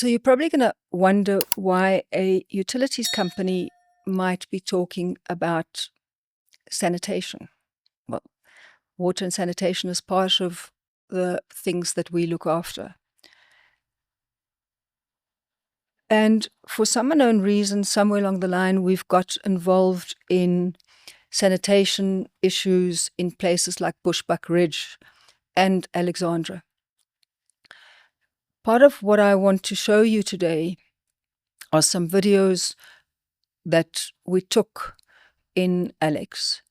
So you're probably going to wonder why a utilities company might be talking about sanitation. Well, water and sanitation is part of the things that we look after. And for some unknown reason, somewhere along the line, we've got involved in sanitation issues in places like Bushbuck Ridge and Alexandra. Part of what I want to show you today are some videos that we took in Alex.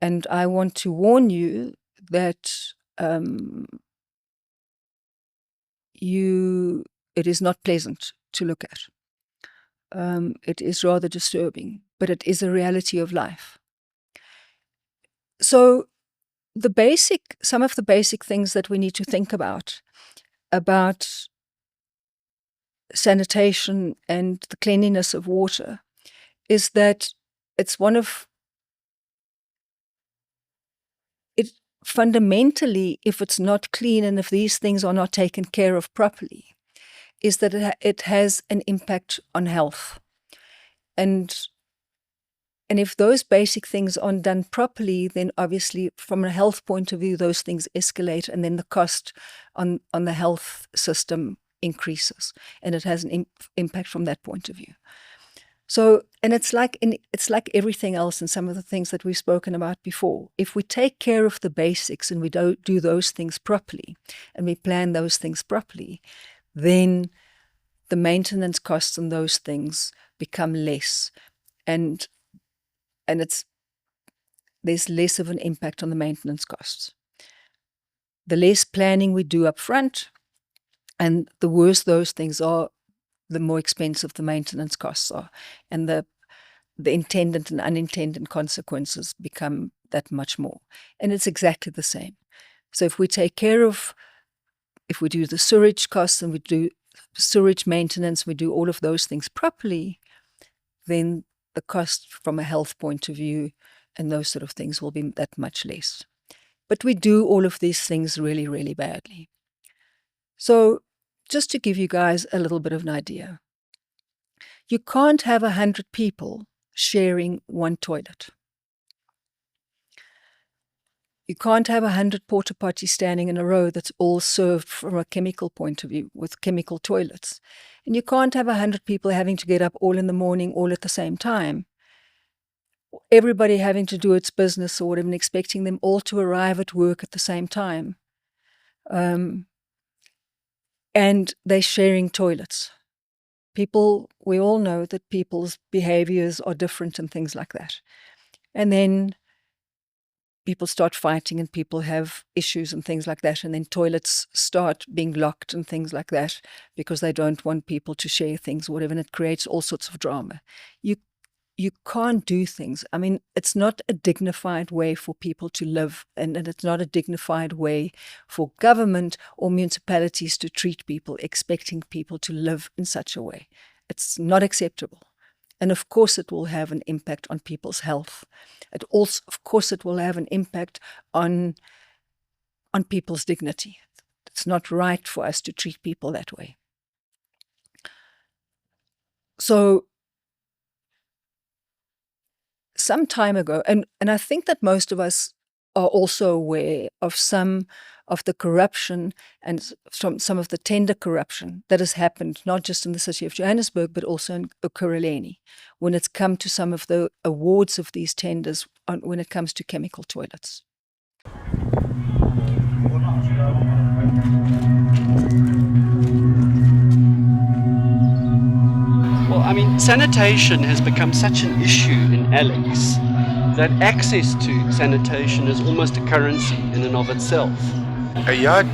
And I want to warn you that it is not pleasant to look at. It is rather disturbing, but it is a reality of life. So some of the basic things that we need to think about sanitation and the cleanliness of water is that fundamentally, if it's not clean and if these things are not taken care of properly, is that it has an impact on health. And if those basic things aren't done properly, then obviously from a health point of view, those things escalate, and then the cost on the health system increases, and it has an impact from that point of view. So, and it's like everything else and some of the things that we've spoken about before. If we take care of the basics and we don't do those things properly, and we plan those things properly, then the maintenance costs on those things become less, and there's less of an impact on the maintenance costs. The less planning we do up front, and the worse those things are, the more expensive the maintenance costs are, and the intended and unintended consequences become that much more. And it's exactly the same. So if we do the sewage costs and we do sewage maintenance, we do all of those things properly, then the cost from a health point of view and those sort of things will be that much less. But we do all of these things really, really badly. So just to give you guys a little bit of an idea, you can't have 100 people sharing one toilet. You can't have 100 porta potties standing in a row that's all served from a chemical point of view with chemical toilets. And you can't have 100 people having to get up all in the morning, all at the same time. Everybody having to do its business or whatever, and expecting them all to arrive at work at the same time. And they're sharing toilets. We all know that people's behaviors are different and things like that. And then people start fighting and people have issues and things like that. And then toilets start being locked and things like that because they don't want people to share things or whatever. And it creates all sorts of drama. You can't do things. I mean, it's not a dignified way for people to live, and it's not a dignified way for government or municipalities to treat people, expecting people to live in such a way. It's not acceptable. And of course it will have an impact on people's health. Of course it will have an impact on people's dignity. It's not right for us to treat people that way. So some time ago, and I think that most of us are also aware of some of the corruption and some of the tender corruption that has happened, not just in the city of Johannesburg, but also in Ekurhuleni, when it's come to some of the awards of these tenders when it comes to chemical toilets. Well, I mean, sanitation has become such an issue in Alex that access to sanitation is almost a currency in and of itself. A yard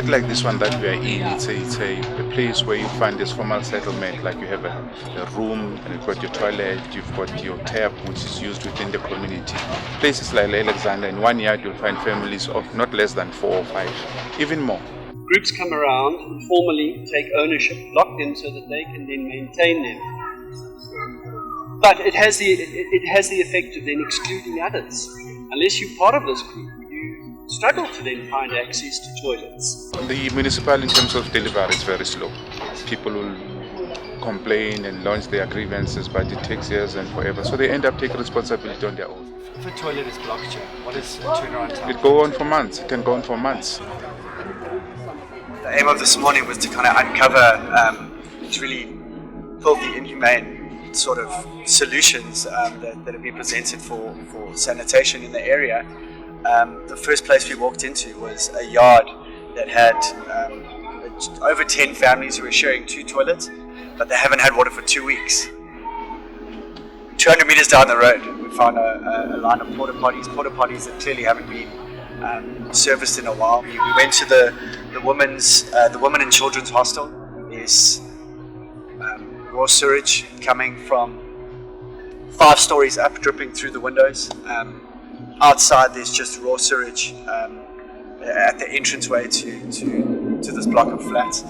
like this one that we are in, it's a place where you find this formal settlement, like you have a room, and you've got your toilet, you've got your tap, which is used within the community. Places like Alexander, in one yard you'll find families of not less than 4 or 5, even more. Groups come around and formally take ownership, lock them so that they can then maintain them. But it has the effect of then excluding others. Unless you're part of this group, struggle to then find access to toilets. The municipal, in terms of delivery, is very slow. People will complain and launch their grievances, but it takes years and forever. So they end up taking responsibility on their own. If a toilet is blocked, what is the turnaround time? It go on for months. It can go on for months. The aim of this morning was to kind of uncover these really filthy, inhumane sort of solutions that have been presented for sanitation in the area. The first place we walked into was a yard that had over 10 families who were sharing 2 toilets, but they haven't had water for 2 weeks. 200 meters down the road, we found a line of porta potties that clearly haven't been serviced in a while. We went to the women and children's hostel. There's raw sewage coming from 5 stories up, dripping through the windows. Outside, there's just raw sewage at the entranceway to this block of flats.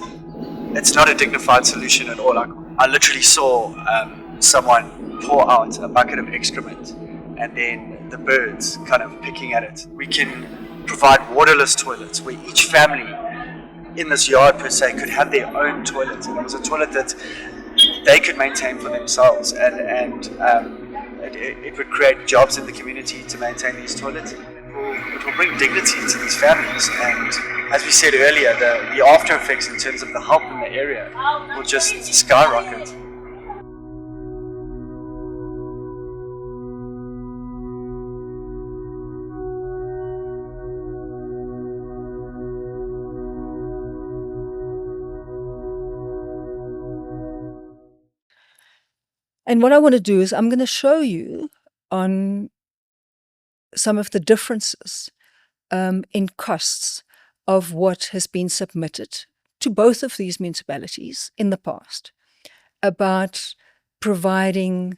It's not a dignified solution at all. I literally saw someone pour out a bucket of excrement and then the birds kind of picking at it. We can provide waterless toilets where each family in this yard per se could have their own toilet, and it was a toilet that they could maintain for themselves, and it would create jobs in the community to maintain these toilets. It will bring dignity to these families, and as we said earlier, the after effects in terms of the help in the area will just skyrocket. And what I want to do is I'm going to show you on some of the differences in costs of what has been submitted to both of these municipalities in the past about providing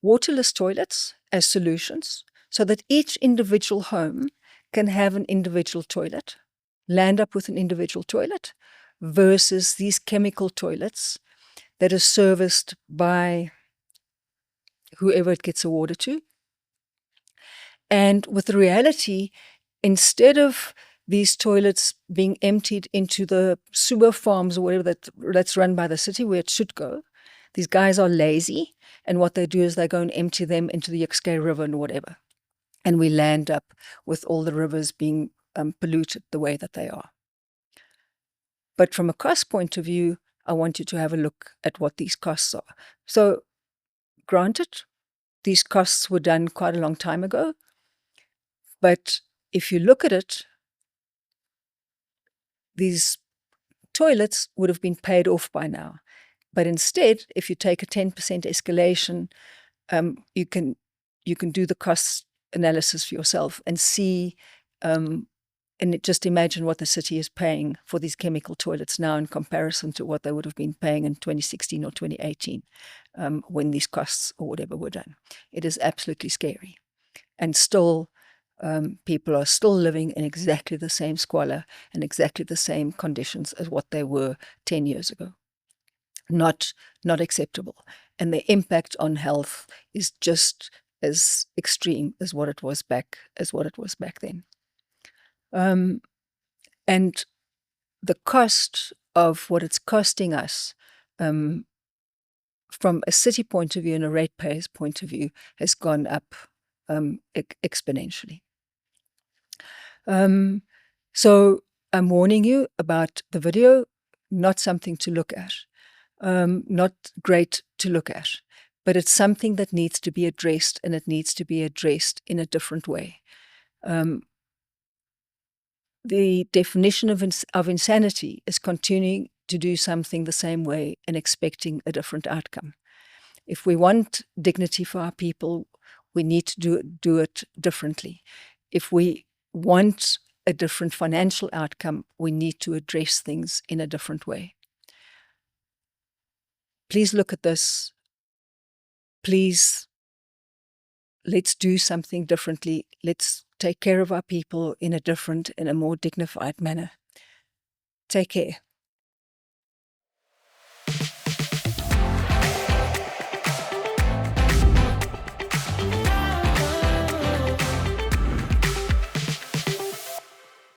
waterless toilets as solutions so that each individual home can have an individual toilet, land up with an individual toilet, versus these chemical toilets that are serviced by whoever it gets awarded to. And with the reality, instead of these toilets being emptied into the sewer farms or whatever that's run by the city where it should go, these guys are lazy, and what they do is they go and empty them into the Yxkay River and whatever. And we land up with all the rivers being polluted the way that they are. But from a cost point of view, I want you to have a look at what these costs are. So, granted, these costs were done quite a long time ago, but if you look at it, these toilets would have been paid off by now. But instead, if you take a 10% escalation, you can do the cost analysis for yourself and see, and just imagine what the city is paying for these chemical toilets now in comparison to what they would have been paying in 2016 or 2018 when these costs or whatever were done. It is absolutely scary. And still, people are still living in exactly the same squalor and exactly the same conditions as what they were 10 years ago. Not acceptable. And the impact on health is just as extreme as what it was back then. And the cost of what it's costing us from a city point of view and a ratepayer's point of view has gone up exponentially. So I'm warning you about the video, not something to look at, not great to look at, but it's something that needs to be addressed, and it needs to be addressed in a different way. The definition of insanity is continuing to do something the same way and expecting a different outcome. If we want dignity for our people, we need to do it differently. If we want a different financial outcome, we need to address things in a different way. Please look at this. Please, let's do something differently. Let's take care of our people in a more dignified manner. Take care.